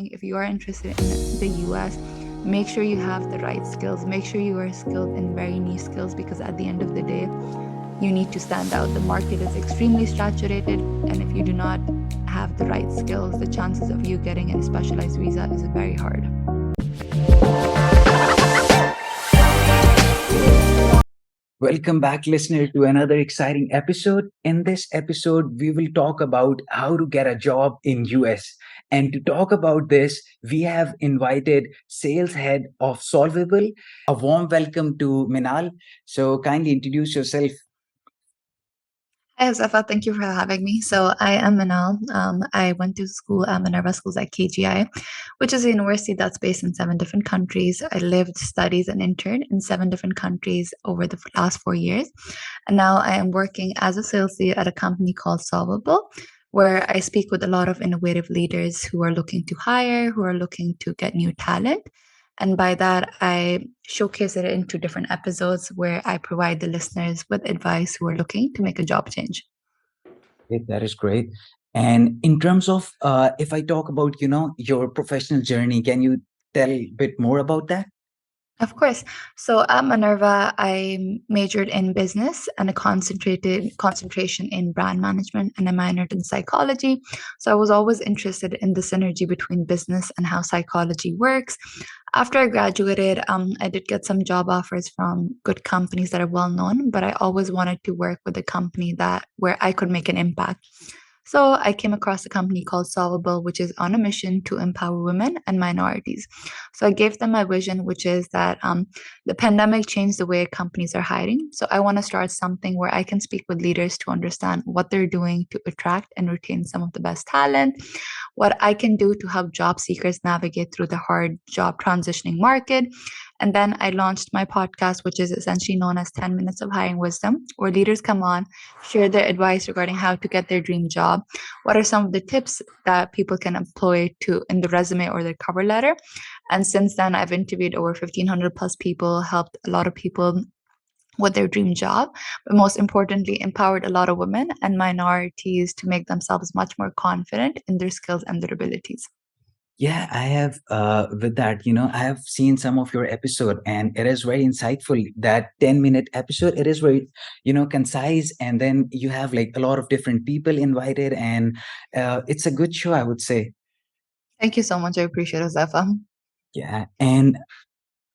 if you are interested in the US, make sure you have the right skills. Make sure you are skilled in very niche skills because at the end of the day, you need to stand out. The market is extremely saturated, and if you do not have the right skills, the chances of you getting a specialized visa is very hard. Welcome back, listener, to another exciting episode. In this episode, we will talk about how to get a job in US. And to talk about this, we have invited sales head of Solvable. A warm welcome to Menal. So kindly introduce yourself. Hi, Josefa. Thank you for having me. So I am Menal. I went to school at Minerva Schools at KGI, which is a university that's based in 7 different countries. I lived, studied, and interned in 7 different countries over the last 4 years. And now I am working as a sales lead at a company called Solvable, where I speak with a lot of innovative leaders who are looking to hire, who are looking to get new talent. And by that, I showcase it into different episodes where I provide the listeners with advice who are looking to make a job change. Okay, that is great. And in terms of, if I talk about, your professional journey, can you tell a bit more about that? Of course. So at Minerva, I majored in business and a concentrated concentration in brand management, and I minored in psychology. So I was always interested in the synergy between business and how psychology works. After I graduated, I did get some job offers from good companies that are well known, but I always wanted to work with a company that where I could make an impact. So I came across a company called Solvable, which is on a mission to empower women and minorities. So I gave them my vision, which is that the pandemic changed the way companies are hiring. So I want to start something where I can speak with leaders to understand what they're doing to attract and retain some of the best talent, what I can do to help job seekers navigate through the hard job transitioning market. And then I launched my podcast, which is essentially known as 10 Minutes of Hiring Wisdom, where leaders come on, share their advice regarding how to get their dream job. What are some of the tips that people can employ to in the resume or their cover letter? And since then, I've interviewed over 1,500 plus people, helped a lot of people with their dream job, but most importantly, empowered a lot of women and minorities to make themselves much more confident in their skills and their abilities. Yeah, I have with that, I have seen some of your episode and it is very insightful. That 10-minute episode, it is very, concise, and then you have like a lot of different people invited, and it's a good show, I would say. Thank you so much. I appreciate it, Zafa. Yeah. And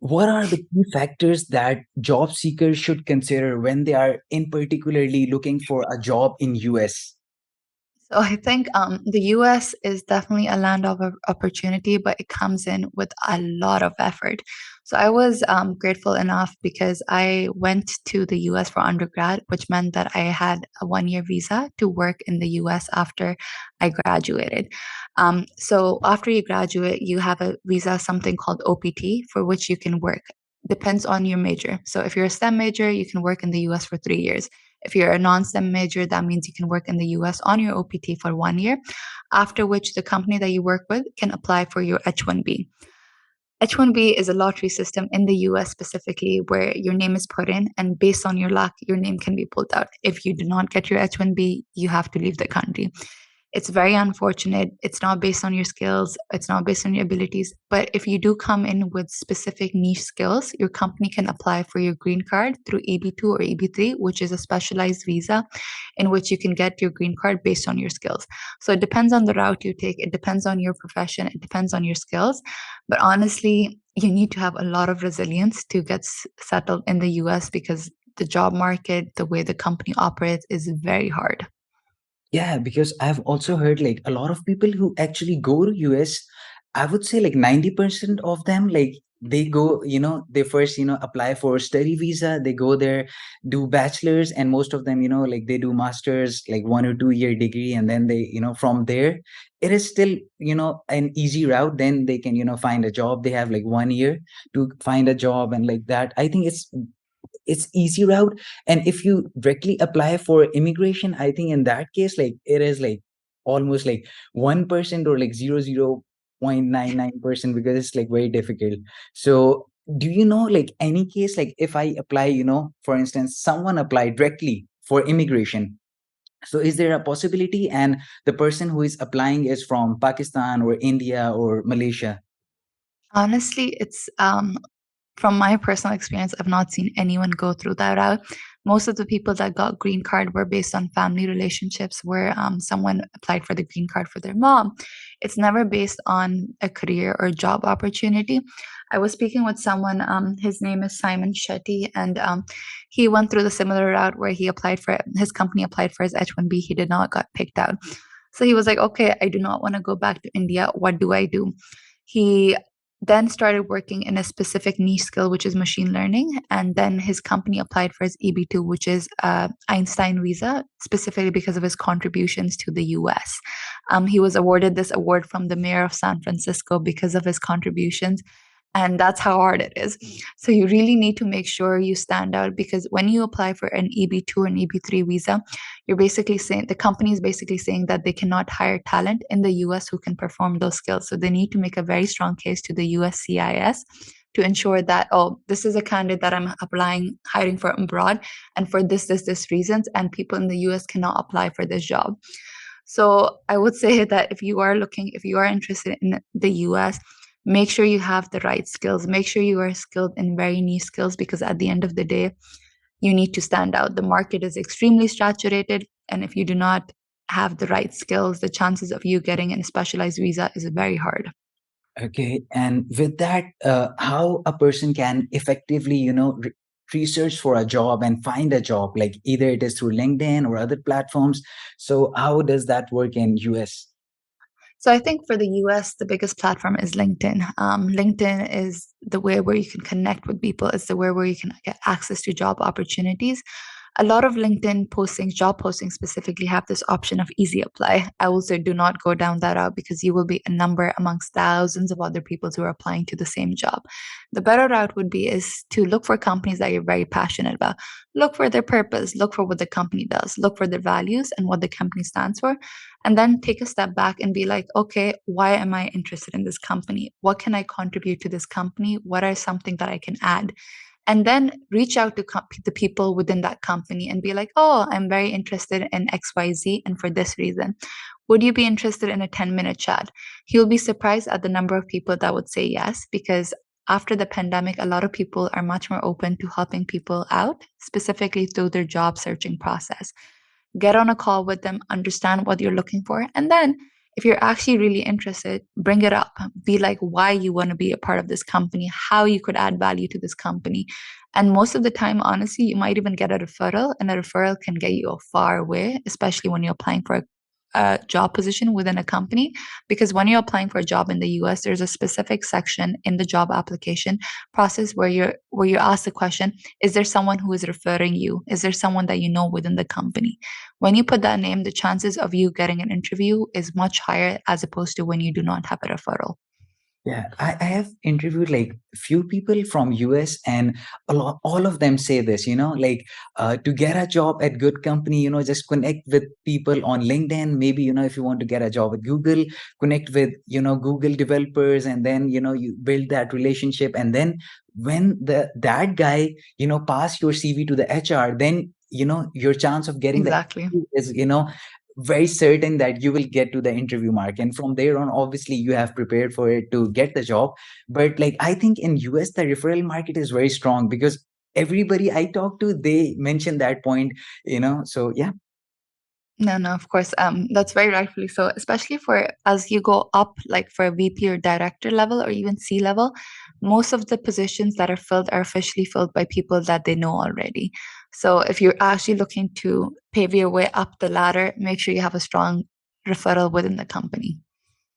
what are the key factors that job seekers should consider when they are in particularly looking for a job in US? So I think the US is definitely a land of opportunity, but it comes in with a lot of effort. So I was grateful enough because I went to the US for undergrad, which meant that I had a 1 year visa to work in the US after I graduated. So after you graduate, you have a visa, something called OPT, for which you can work. Depends on your major. So if you're a STEM major, you can work in the US for 3 years. If you're a non-STEM major, that means you can work in the US on your OPT for 1 year, after which the company that you work with can apply for your H1B. H1B is a lottery system in the US specifically where your name is put in, and based on your luck, your name can be pulled out. If you do not get your H1B, you have to leave the country. It's very unfortunate. It's not based on your skills, it's not based on your abilities. But if you do come in with specific niche skills, your company can apply for your green card through EB2 or EB3, which is a specialized visa in which you can get your green card based on your skills. So it depends on the route you take, it depends on your profession, it depends on your skills. But honestly, you need to have a lot of resilience to get settled in the US because the job market, the way the company operates, is very hard. Yeah, because I've also heard like a lot of people who actually go to US, I would say like 90% of them, like they go, they first, apply for study visa, they go there, do bachelor's, and most of them, like they do master's, like 1 or 2 year degree, and then they, from there, it is still, an easy route. Then they can, find a job. They have like 1 year to find a job, and like that. I think it's easy route. And if you directly apply for immigration, I think in that case, like it is like almost like 1% or like 0.99%, because it's like very difficult. So do you know like any case, like if I apply, for instance, someone applied directly for immigration, So is there a possibility, and the person who is applying is from Pakistan or India or Malaysia? Honestly, it's from my personal experience, I've not seen anyone go through that route. Most of the people that got green card were based on family relationships, where someone applied for the green card for their mom. It's never based on a career or job opportunity. I was speaking with someone, his name is Simon Shetty, and he went through the similar route where he applied for his company applied for his H1B. He did not got picked out. So he was like, okay, I do not want to go back to India. What do I do? He then started working in a specific niche skill, which is machine learning. And then his company applied for his EB2, which is Einstein Visa, specifically because of his contributions to the US. He was awarded this award from the mayor of San Francisco because of his contributions. And that's how hard it is. So you really need to make sure you stand out, because when you apply for an EB2 or an EB3 visa, you're basically saying the company is basically saying that they cannot hire talent in the US who can perform those skills. So they need to make a very strong case to the USCIS to ensure that, oh, this is a candidate that I'm applying, hiring for abroad, and for this reasons, and people in the US cannot apply for this job. So I would say that if you are interested in the US, make sure you have the right skills. Make sure you are skilled in very niche skills, because at the end of the day, you need to stand out. The market is extremely saturated. And if you do not have the right skills, the chances of you getting a specialized visa is very hard. Okay, and with that, how a person can effectively, research for a job and find a job, like either it is through LinkedIn or other platforms. So how does that work in US? So I think for the US, the biggest platform is LinkedIn. LinkedIn is the way where you can connect with people. It's the way where you can get access to job opportunities. A lot of LinkedIn postings, job postings specifically, have this option of easy apply. I will say do not go down that route, because you will be a number amongst thousands of other people who are applying to the same job. The better route would be is to look for companies that you're very passionate about. Look for their purpose, look for what the company does, look for their values and what the company stands for, and then take a step back and be like, okay, why am I interested in this company? What can I contribute to this company? What are something that I can add? And then reach out to the people within that company and be like, oh, I'm very interested in XYZ, and for this reason, would you be interested in a 10-minute chat? You'll be surprised at the number of people that would say yes, because after the pandemic, a lot of people are much more open to helping people out, specifically through their job searching process. Get on a call with them, understand what you're looking for, and then if you're actually really interested, bring it up. Be like why you want to be a part of this company, how you could add value to this company. And most of the time, honestly, you might even get a referral, and a referral can get you a far way, especially when you're applying for a job position within a company. Because when you're applying for a job in the US, there's a specific section in the job application process where you're asked the question, is there someone who is referring you? Is there someone that you know within the company? When you put that name, the chances of you getting an interview is much higher as opposed to when you do not have a referral. Yeah, I have interviewed like few people from US, and all of them say this, like to get a job at good company, just connect with people on LinkedIn. Maybe, if you want to get a job at Google, connect with, Google developers, and then, you build that relationship. And then when that guy, pass your CV to the HR, then, your chance of getting the Exactly. interview is, very certain that you will get to the interview mark, and from there on obviously you have prepared for it to get the job. But like I think in US the referral market is very strong, because everybody I talk to, they mention that point, so yeah. No, no, of course. That's very rightfully so, especially for as you go up, like for a VP or director level or even C level, most of the positions that are filled are officially filled by people that they know already. So if you're actually looking to pave your way up the ladder, make sure you have a strong referral within the company.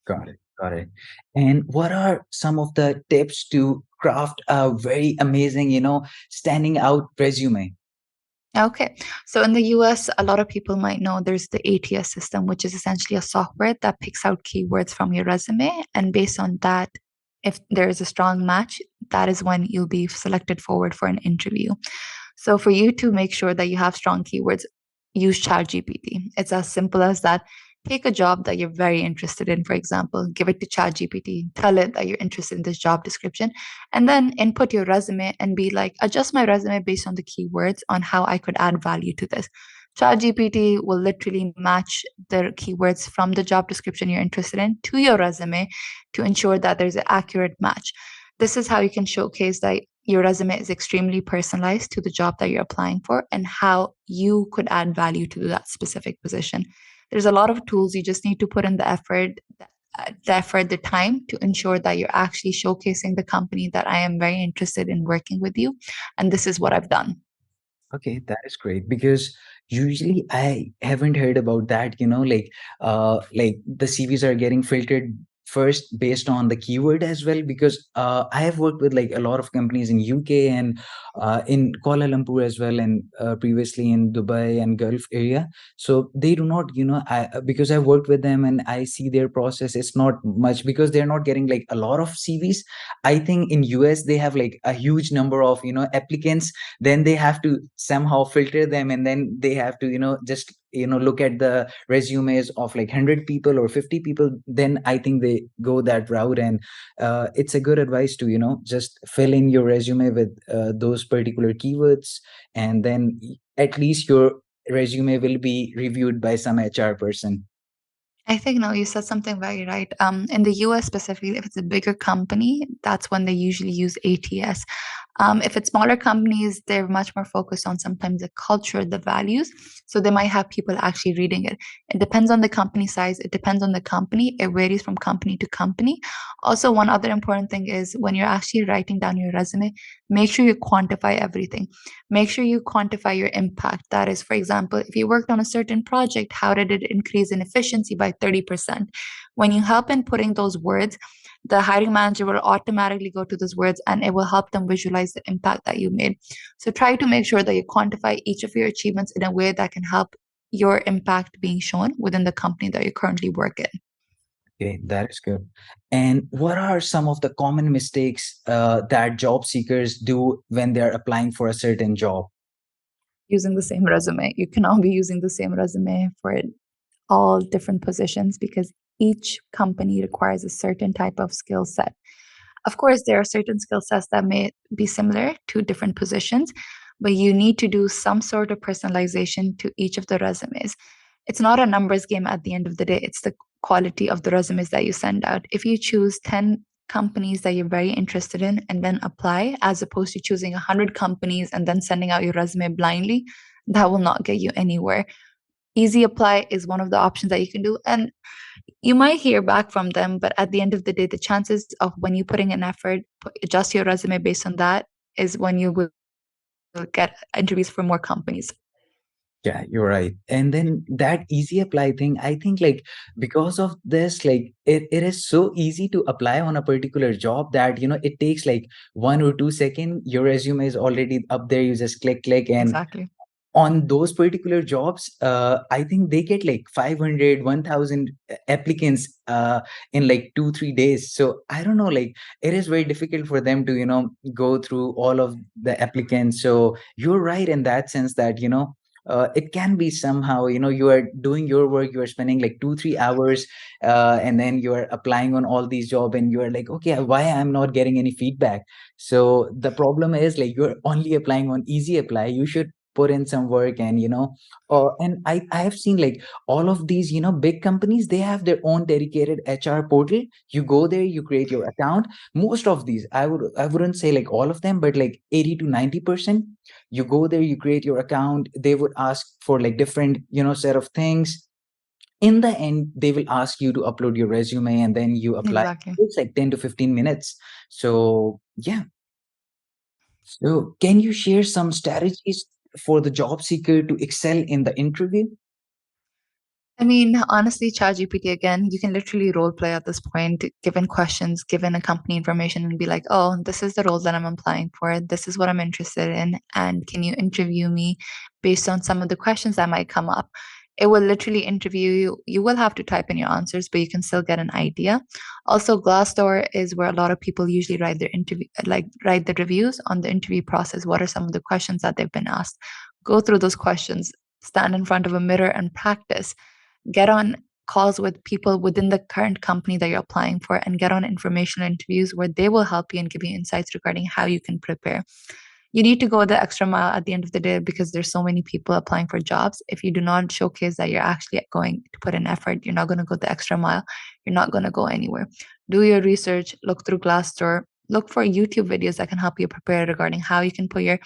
Got it, got it. And what are some of the tips to craft a very amazing, standing out resume? Okay. So in the US, a lot of people might know there's the ATS system, which is essentially a software that picks out keywords from your resume. And based on that, if there is a strong match, that is when you'll be selected forward for an interview. So for you to make sure that you have strong keywords, use ChatGPT. It's as simple as that. Take a job that you're very interested in, for example, give it to ChatGPT, tell it that you're interested in this job description, and then input your resume and be like, adjust my resume based on the keywords on how I could add value to this. ChatGPT will literally match the keywords from the job description you're interested in to your resume to ensure that there's an accurate match. This is how you can showcase that your resume is extremely personalized to the job that you're applying for and how you could add value to that specific position. There's a lot of tools. You just need to put in the time to ensure that you're actually showcasing the company that I am very interested in working with you. And this is what I've done. Okay, that is great because usually I haven't heard about that, like the CVs are getting filtered first based on the keyword as well because I have worked with like a lot of companies in UK and in Kuala Lumpur as well and previously in Dubai and Gulf area. So they do not, because I worked with them and I see their process, it's not much because they're not getting like a lot of CVs. I think in US they have like a huge number of, applicants, then they have to somehow filter them and then they have to just look at the resumes of like 100 people or 50 people, then I think they go that route. And it's a good advice to just fill in your resume with those particular keywords, and then at least your resume will be reviewed by some HR person. I think no, you said something very right. In the US specifically, if it's a bigger company, that's when they usually use ATS. If it's smaller companies, they're much more focused on sometimes the culture, the values. So they might have people actually reading it. It depends on the company size. It depends on the company. It varies from company to company. Also, one other important thing is when you're actually writing down your resume, make sure you quantify everything. Make sure you quantify your impact. That is, for example, if you worked on a certain project, how did it increase in efficiency by 30%? When you help in putting those words, the hiring manager will automatically go to those words and it will help them visualize the impact that you made. So try to make sure that you quantify each of your achievements in a way that can help your impact being shown within the company that you currently work in. Okay, that is good. And what are some of the common mistakes that job seekers do when they're applying for a certain job? Using the same resume. You cannot be using the same resume for all different positions because each company requires a certain type of skill set. Of course, there are certain skill sets that may be similar to different positions, but you need to do some sort of personalization to each of the resumes. It's not a numbers game at the end of the day, it's the quality of the resumes that you send out. If you choose 10 companies that you're very interested in and then apply, as opposed to choosing 100 companies and then sending out your resume blindly, that will not get you anywhere. Easy apply is one of the options that you can do. And you might hear back from them, but at the end of the day, the chances of when you putting an effort, adjust your resume based on that is when you will get interviews for more companies. Yeah, you're right. And then that easy apply thing, I think like because of this, like it is so easy to apply on a particular job that it takes like 1 or 2 seconds. Your resume is already up there. You just click, and Exactly. on those particular jobs, I think they get like 500, 1000 applicants in like 2 3 days. So I don't know, like it is very difficult for them to go through all of the applicants. So you're right in that sense that it can be somehow, you are doing your work, you are spending like 2 3 hours, and then you are applying on all these jobs and you are like, okay, why I'm not getting any feedback? So the problem is like you're only applying on easy apply. You should put in some work, and and I have seen like all of these big companies, they have their own dedicated HR portal. You go there, you create your account. Most of these, I wouldn't say like all of them, but like 80 to 90%, you go there, you create your account. They would ask for like different set of things. In the end they will ask you to upload your resume and then you apply. Exactly. It's like 10 to 15 minutes. So yeah. So, can you share some strategies for the job seeker to excel in the interview? I mean, honestly, ChatGPT again, you can literally role play at this point, given questions, given a company information, and be like, oh, this is the role that I'm applying for. This is what I'm interested in. And can you interview me based on some of the questions that might come up? It will literally interview you. You will have to type in your answers, but you can still get an idea. Also, Glassdoor is where a lot of people usually write their interview, like write the reviews on the interview process. What are some of the questions that they've been asked? Go through those questions, stand in front of a mirror and practice. Get on calls with people within the current company that you're applying for and get on informational interviews where they will help you and give you insights regarding how you can prepare. You need to go the extra mile at the end of the day because there's so many people applying for jobs. If you do not showcase that you're actually going to put in effort, you're not going to go the extra mile. You're not going to go anywhere. Do your research, look through Glassdoor, look for YouTube videos that can help you prepare regarding how you can put your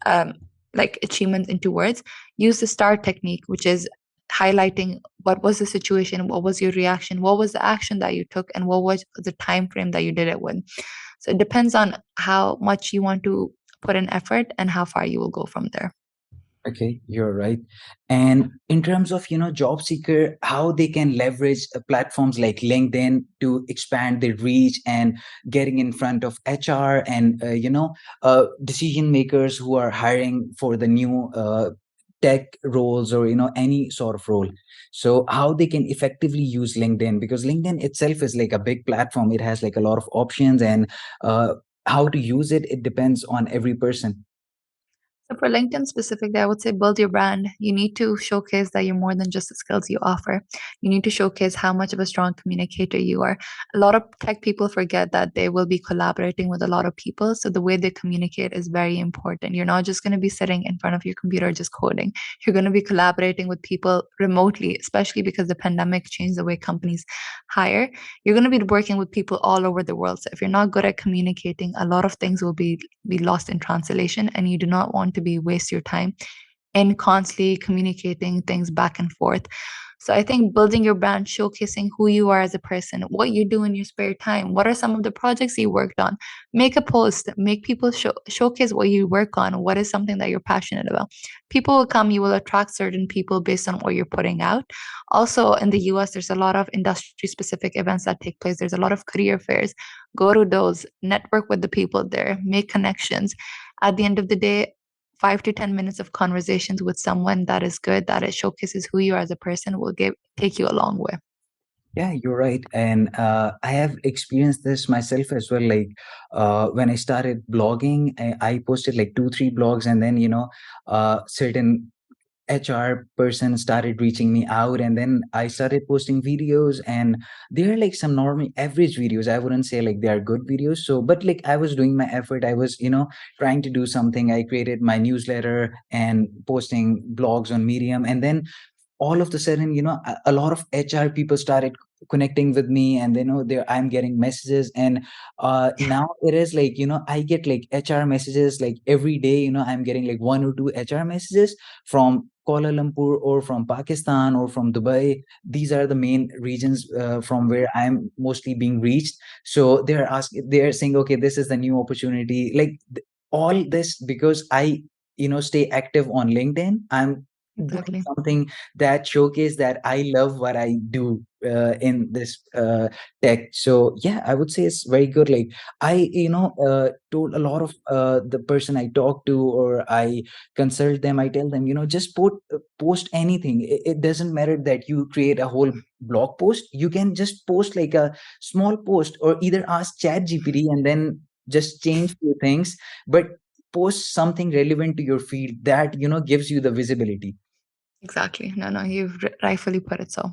um, like achievements into words. Use the STAR technique, which is highlighting what was the situation, what was your reaction, what was the action that you took, and what was the time frame that you did it with. So it depends on how much you want to put in effort and how far you will go from there. Okay, you're right. And in terms of, job seeker, how they can leverage platforms like LinkedIn to expand their reach and getting in front of HR and, decision makers who are hiring for the new tech roles or, any sort of role. So how they can effectively use LinkedIn, because LinkedIn itself is like a big platform. It has like a lot of options, and how to use it, it depends on every person. So for LinkedIn specifically, I would say build your brand. You need to showcase that you're more than just the skills you offer. You need to showcase how much of a strong communicator you are. A lot of tech people forget that they will be collaborating with a lot of people. So the way they communicate is very important. You're not just going to be sitting in front of your computer just coding. You're going to be collaborating with people remotely, especially because the pandemic changed the way companies hire. You're going to be working with people all over the world. So if you're not good at communicating, a lot of things will be lost in translation, and you do not want to be waste your time in constantly communicating things back and forth. So I think building your brand, showcasing who you are as a person, what you do in your spare time, what are some of the projects you worked on. Make a post, make people showcase what you work on, what is something that you're passionate about. People will come, you will attract certain people based on what you're putting out. Also in the US, there's a lot of industry specific events that take place. There's a lot of career fairs. Go to those, network with the people there, make connections. At the end of the day, 5 to 10 minutes of conversations with someone that is good, that it showcases who you are as a person, will take you a long way. Yeah, you're right. And I have experienced this myself as well. Like when I started blogging, I posted like two, three blogs, and then, certain HR person started reaching me out, and then I started posting videos, and they're like some normal average videos. I wouldn't say like they are good videos. So, but like I was doing my effort. I was, trying to do something. I created my newsletter and posting blogs on Medium, and then all of the sudden, a lot of HR people started connecting with me, and they know there I'm getting messages. And now it is like, I get like HR messages like every day. I'm getting like one or two HR messages from Kuala Lumpur or from Pakistan or from Dubai. These are the main regions from where I'm mostly being reached. So they're saying, okay, this is the new opportunity. Like all this because I, stay active on LinkedIn. I'm doing Exactly. something that showcase that I love what I do in this tech. So yeah, I would say it's very good. Like I, told a lot of the person I talk to or I consult them. I tell them, just post anything. It doesn't matter that you create a whole blog post. You can just post like a small post, or either ask Chat GPT and then just change few things, but post something relevant to your field that gives you the visibility. Exactly. No, no, you've rightfully put it so.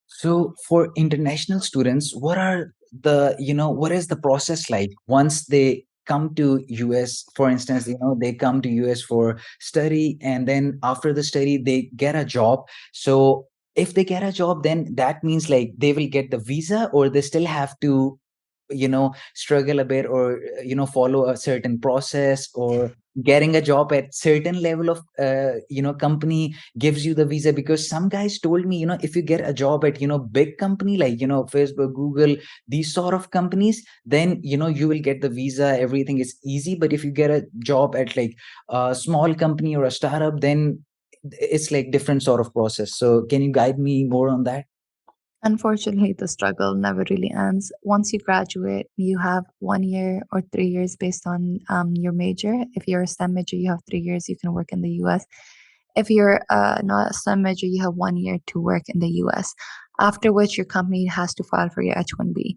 So for international students, what is the process like once they come to US? For instance, they come to US for study, and then after the study they get a job. So if they get a job, then that means like they will get the visa, or they still have to struggle a bit, or follow a certain process, or getting a job at certain level of company gives you the visa. Because some guys told me, if you get a job at big company like Facebook, Google, these sort of companies, then you will get the visa, everything is easy. But if you get a job at like a small company or a startup, then it's like different sort of process. So can you guide me more on that? Unfortunately, the struggle never really ends. Once you graduate, you have 1 year or 3 years based on your major. If you're a STEM major, you have 3 years, you can work in the US. If you're not a STEM major, you have 1 year to work in the US, after which your company has to file for your H1B.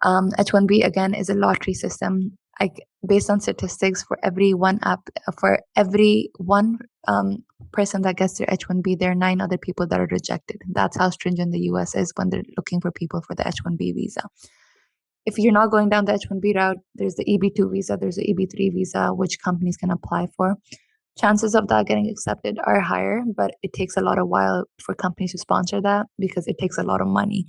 H1B again is a lottery system. Like based on statistics, for every one person that gets their H1B, there are 9 other people that are rejected. That's how stringent the US is when they're looking for people for the H1B visa. if you're not going down the H1B route, there's the EB2 visa, there's the EB3 visa, which companies can apply for. Chances of that getting accepted are higher, but it takes a lot of while for companies to sponsor that because it takes a lot of money.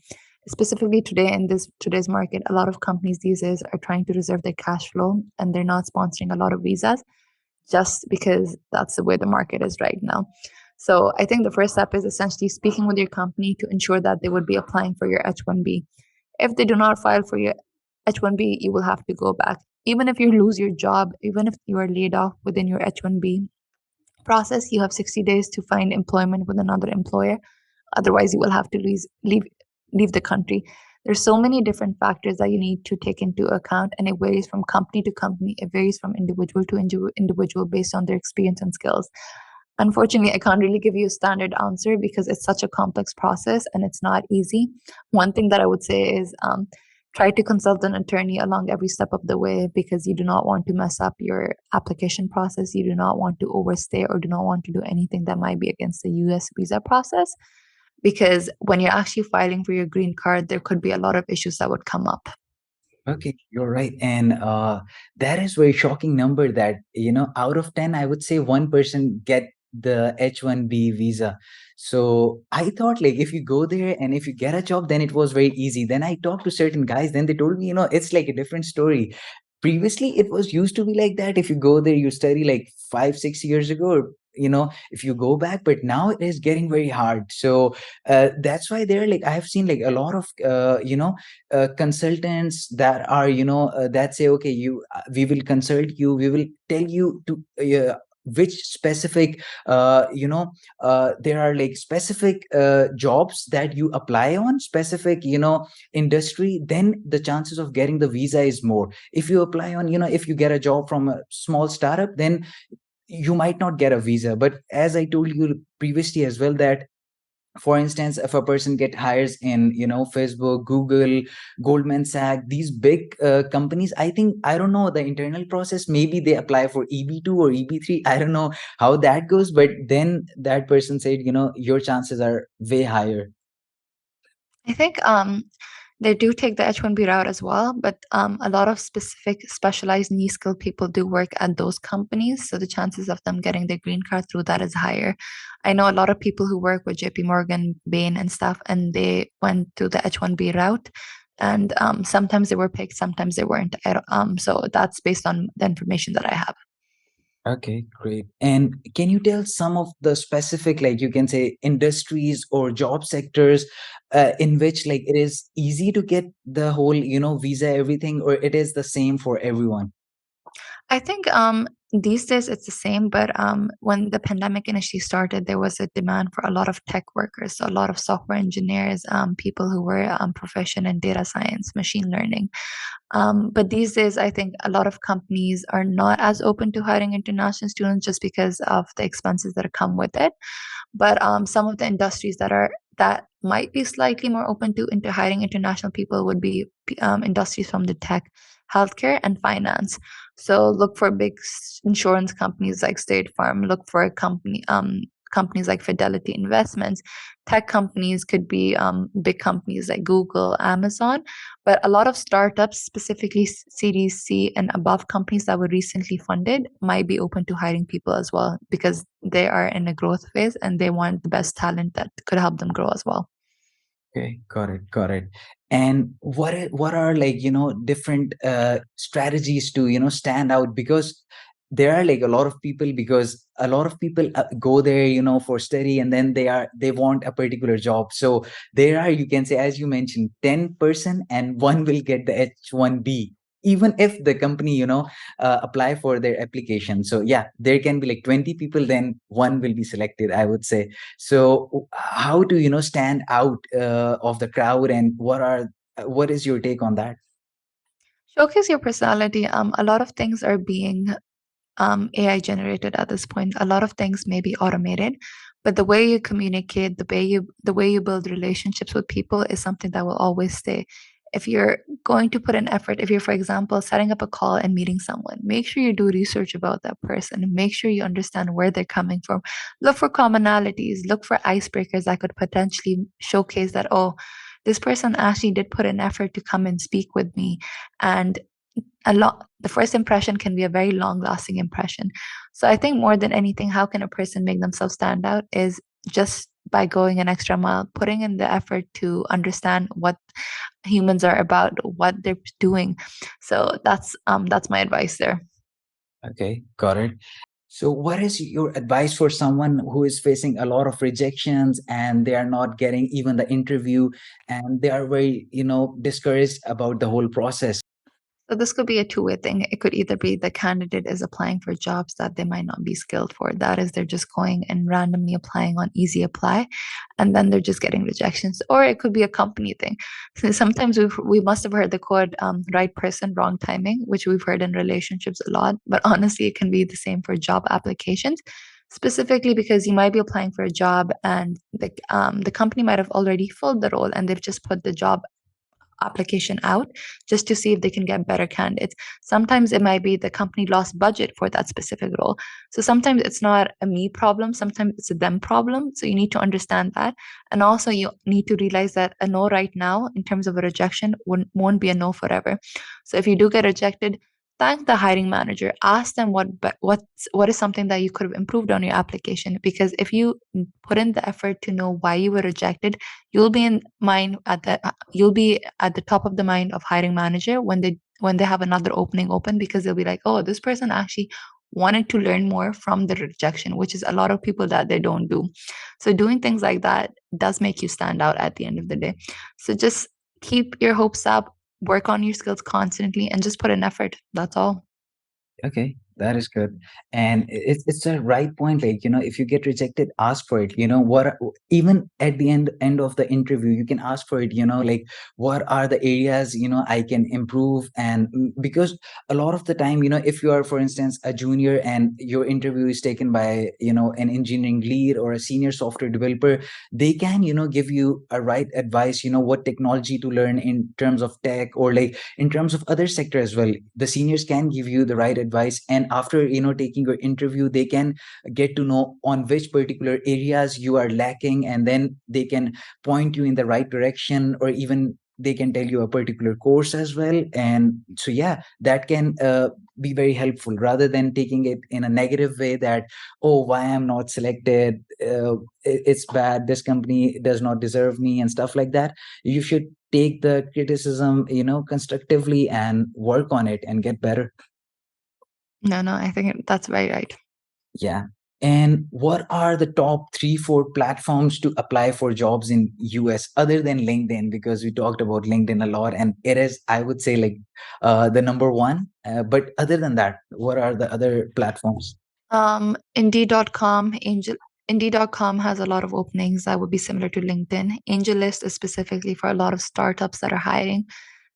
Specifically today in this today's market, a lot of companies these days are trying to reserve their cash flow and they're not sponsoring a lot of visas just because that's the way the market is right now. So I think the first step is essentially speaking with your company to ensure that they would be applying for your H1B. If they do not file for your H1B, you will have to go back. Even if you lose your job, even if you are laid off within your H1B process, you have 60 days to find employment with another employer. Otherwise, you will have to leave the country. There's so many different factors that you need to take into account, and it varies from company to company. It varies from individual to individual based on their experience and skills. Unfortunately, I can't really give you a standard answer because it's such a complex process and it's not easy. One thing that I would say is try to consult an attorney along every step of the way because you do not want to mess up your application process. You do not want to overstay or do not want to do anything that might be against the US visa process. Because when you're actually filing for your green card, there could be a lot of issues that would come up. Okay, you're right. And that is very shocking number that, out of 10, I would say 1% get the H1B visa. So I thought like if you go there and if you get a job, then it was very easy. Then I talked to certain guys, then they told me, it's like a different story. Previously, it was used to be like that. If you go there, you study like 5, 6 years ago, or, if you go back, but now it is getting very hard. So that's why they're like, I have seen like a lot of, consultants that are that say, okay, we will consult you, we will tell you to which specific there are like specific jobs that you apply on specific industry, then the chances of getting the visa is more. If you apply on, if you get a job from a small startup, then you might not get a visa. But as I told you previously as well, that for instance, if a person get hires in Facebook, Google, Goldman Sachs, these big companies, I think, I don't know the internal process, maybe they apply for EB2 or EB3, I don't know how that goes, but then that person said, your chances are way higher. I think they do take the H1B route as well, but a lot of specific, specialized, niche skilled people do work at those companies. So the chances of them getting their green card through that is higher. I know a lot of people who work with JP Morgan, Bain, and stuff, and they went to the H1B route. And sometimes they were picked, sometimes they weren't. So that's based on the information that I have. Okay, great. And can you tell some of the specific, like you can say, industries or job sectors in which like it is easy to get the whole, visa, everything, or it is the same for everyone? I think these days it's the same, but when the pandemic initially started, there was a demand for a lot of tech workers, so a lot of software engineers, people who were proficient in data science, machine learning. But these days, I think a lot of companies are not as open to hiring international students just because of the expenses that come with it. But some of the industries that might be slightly more open to into hiring international people would be industries from the tech, healthcare, and finance. So look for big insurance companies like State Farm. Look for companies like Fidelity Investments. Tech companies could be big companies like Google, Amazon, but a lot of startups, specifically Series C and above companies that were recently funded, might be open to hiring people as well because they are in a growth phase and they want the best talent that could help them grow as well. Okay, got it, got it. And what are like different strategies to stand out, because there are like a lot of people, because a lot of people go there for study, and then they want a particular job. So there are, you can say, as you mentioned, 10% and one will get the H1B, even if the company apply for their application. So yeah, there can be like 20 people, then one will be selected, I would say. So how to stand out of the crowd, and what is your take on that? Showcase your personality. A lot of things are being AI generated at this point. A lot of things may be automated, but the way you communicate, the way you build relationships with people is something that will always stay. If you're going to put an effort, if you're, for example, setting up a call and meeting someone, make sure you do research about that person and make sure you understand where they're coming from. Look for commonalities, look for icebreakers that could potentially showcase that, oh, this person actually did put an effort to come and speak with me. And the first impression can be a very long lasting impression. So I think more than anything, how can a person make themselves stand out is just by going an extra mile, putting in the effort to understand what humans are about, what they're doing. So that's my advice there. Okay, got it. So, what is your advice for someone who is facing a lot of rejections and they are not getting even the interview and they are very, discouraged about the whole process? So this could be a two-way thing. It could either be the candidate is applying for jobs that they might not be skilled for. That is, they're just going and randomly applying on easy apply, and then they're just getting rejections. Or it could be a company thing. So sometimes we must have heard the quote, "right person, wrong timing," which we've heard in relationships a lot. But honestly, it can be the same for job applications. Specifically because you might be applying for a job and the company might have already filled the role and they've just put the job application out just to see if they can get better candidates. Sometimes it might be the company lost budget for that specific role. So sometimes it's not a me problem, sometimes it's a them problem. So you need to understand that. And also, you need to realize that a no right now, in terms of a rejection, won't be a no forever. So if you do get rejected, thank the hiring manager. Ask them what is something that you could have improved on your application. Because if you put in the effort to know why you were rejected, you'll be in mind at the you'll be at the top of the mind of hiring manager when they have another opening open, because they'll be like, oh, this person actually wanted to learn more from the rejection, which is a lot of people that they don't do. So doing things like that does make you stand out at the end of the day. So just keep your hopes up, work on your skills constantly, and just put in effort. That's all. Okay, that is good. And it's a right point. Like, if you get rejected, ask for it. Even at the end of the interview, you can ask for it, like what are the areas, I can improve. And because a lot of the time, if you are, for instance, a junior and your interview is taken by, an engineering lead or a senior software developer, they can, give you a right advice, what technology to learn in terms of tech, or like in terms of other sector as well. The seniors can give you the right advice, and after taking your interview, they can get to know on which particular areas you are lacking, and then they can point you in the right direction, or even they can tell you a particular course as well. And so yeah, that can be very helpful, rather than taking it in a negative way that, oh, why I'm not selected, it's bad, this company does not deserve me, and stuff like that. You should take the criticism, constructively, and work on it and get better. No, no, I think that's very right. Yeah. And what are the top 3, 4 platforms to apply for jobs in US other than LinkedIn? Because we talked about LinkedIn a lot, and it is, I would say, like the number one. But other than that, what are the other platforms? Indeed.com, Indeed.com has a lot of openings that would be similar to LinkedIn. AngelList is specifically for a lot of startups that are hiring.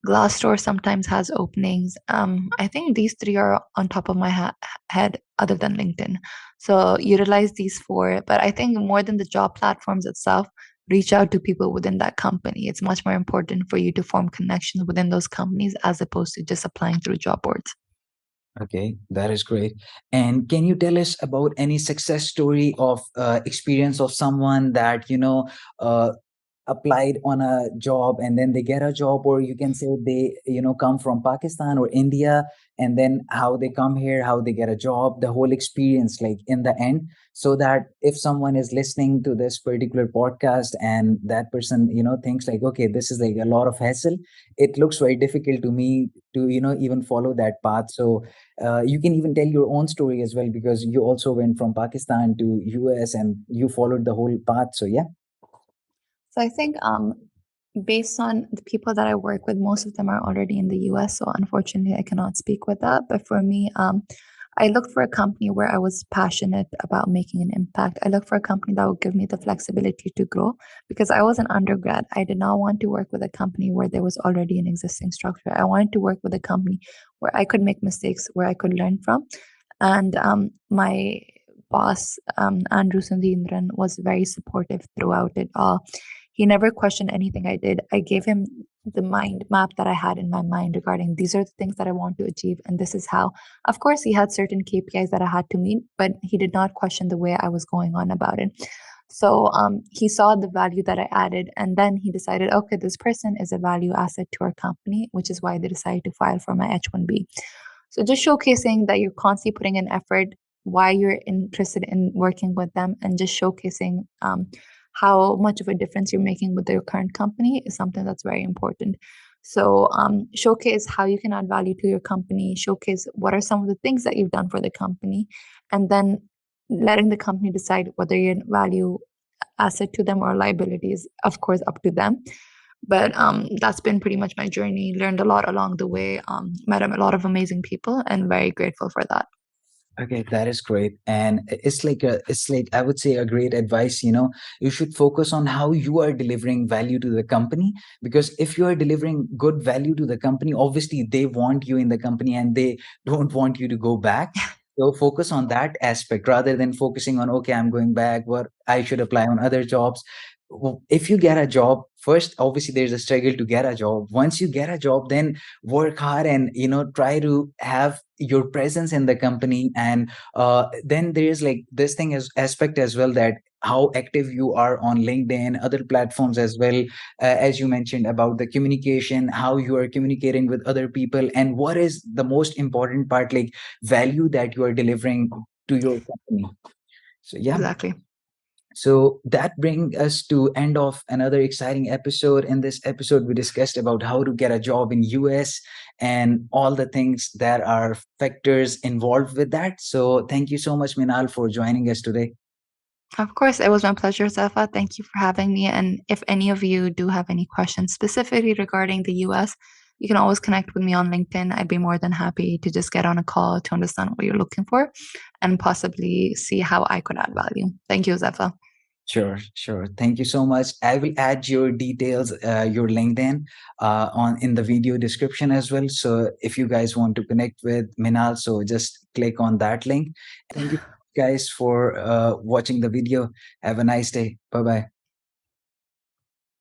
Glassdoor sometimes has openings. I think these three are on top of my head, other than LinkedIn. So utilize these four. But I think more than the job platforms itself, reach out to people within that company. It's much more important for you to form connections within those companies as opposed to just applying through job boards. Okay, that is great. And can you tell us about any success story of experience of someone that uh, applied on a job and then they get a job, or you can say they come from Pakistan or India, and then how they come here, how they get a job, the whole experience, like in the end, so that if someone is listening to this particular podcast and that person thinks like, okay, this is like a lot of hassle, it looks very difficult to me to even follow that path. So you can even tell your own story as well, because you also went from Pakistan to US and you followed the whole path. So yeah. So I think based on the people that I work with, most of them are already in the US. So unfortunately, I cannot speak with that. But for me, I looked for a company where I was passionate about making an impact. I looked for a company that would give me the flexibility to grow, because I was an undergrad. I did not want to work with a company where there was already an existing structure. I wanted to work with a company where I could make mistakes, where I could learn from. And my boss, Andrew Sundindran, was very supportive throughout it all. He never questioned anything I did. I gave him the mind map that I had in my mind regarding these are the things that I want to achieve, and this is how. Of course, he had certain KPIs that I had to meet, but he did not question the way I was going on about it. So he saw the value that I added, and then he decided, okay, this person is a value asset to our company, which is why they decided to file for my H1B. So just showcasing that you're constantly putting in effort, why you're interested in working with them, and just showcasing how much of a difference you're making with your current company is something that's very important. So showcase how you can add value to your company, showcase what are some of the things that you've done for the company, and then letting the company decide whether you're a value asset to them or liability is, of course, up to them. But that's been pretty much my journey. Learned a lot along the way. Met a lot of amazing people, and very grateful for that. Okay, that is great. And it's like I would say a great advice, you should focus on how you are delivering value to the company, because if you are delivering good value to the company, obviously they want you in the company and they don't want you to go back. So focus on that aspect rather than focusing on, okay, I'm going back, what I should apply on other jobs. If you get a job, first, obviously there's a struggle to get a job. Once you get a job, then work hard and try to have your presence in the company. And then there's like this thing as aspect as well, that how active you are on LinkedIn, other platforms as well, as you mentioned about the communication, how you are communicating with other people, and what is the most important part, like value that you are delivering to your company. So yeah, Exactly. so that brings us to end of another exciting episode. In this episode, we discussed about how to get a job in US and all the things that are factors involved with that. So thank you so much, Minal, for joining us today. Of course, it was my pleasure, Safa. Thank you for having me. And if any of you do have any questions specifically regarding the US, you can always connect with me on LinkedIn. I'd be more than happy to just get on a call to understand what you're looking for and possibly see how I could add value. Thank you, Safa. Sure, sure. Thank you so much. I will add your details, your LinkedIn, on in the video description as well. So if you guys want to connect with Minal, so just click on that link. Thank you guys for watching the video. Have a nice day. Bye bye.